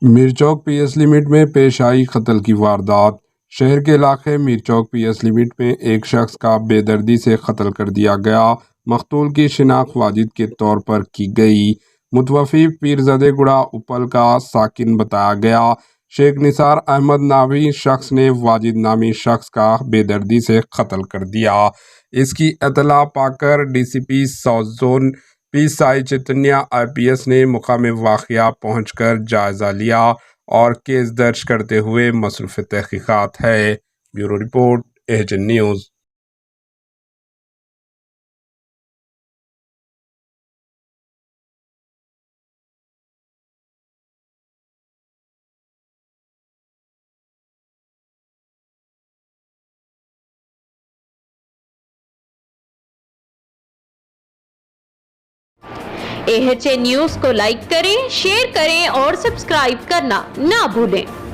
Mir Chowk PS limit में पेश आई कत्ल की वारदात। शहर के इलाके मीरचौक पीएस लिमिट में एक शख्स का बेदर्दी से कत्ल कर दिया गया। मकतूल की शिनाख्त वाजिद के तौर पर की गई। मुतवफ़ी पीरज़ादे गुड़ा उपल का साकिन बताया गया। शेख निसार अहमद नामी शख्स ने वाजिद नामी शख्स का बेदर्दी से कत्ल कर दिया। इसकी इतला पाकर DCP south zone P Sai Chaitanya IPS ने मुकाम वाक़या पहुंचकर जायजा लिया और केस दर्ज करते हुए मसरूफ़ तहकीकात है। Bureau report, HN news. AHN news को लाइक करें, शेयर करें और सब्सक्राइब करना ना भूलें।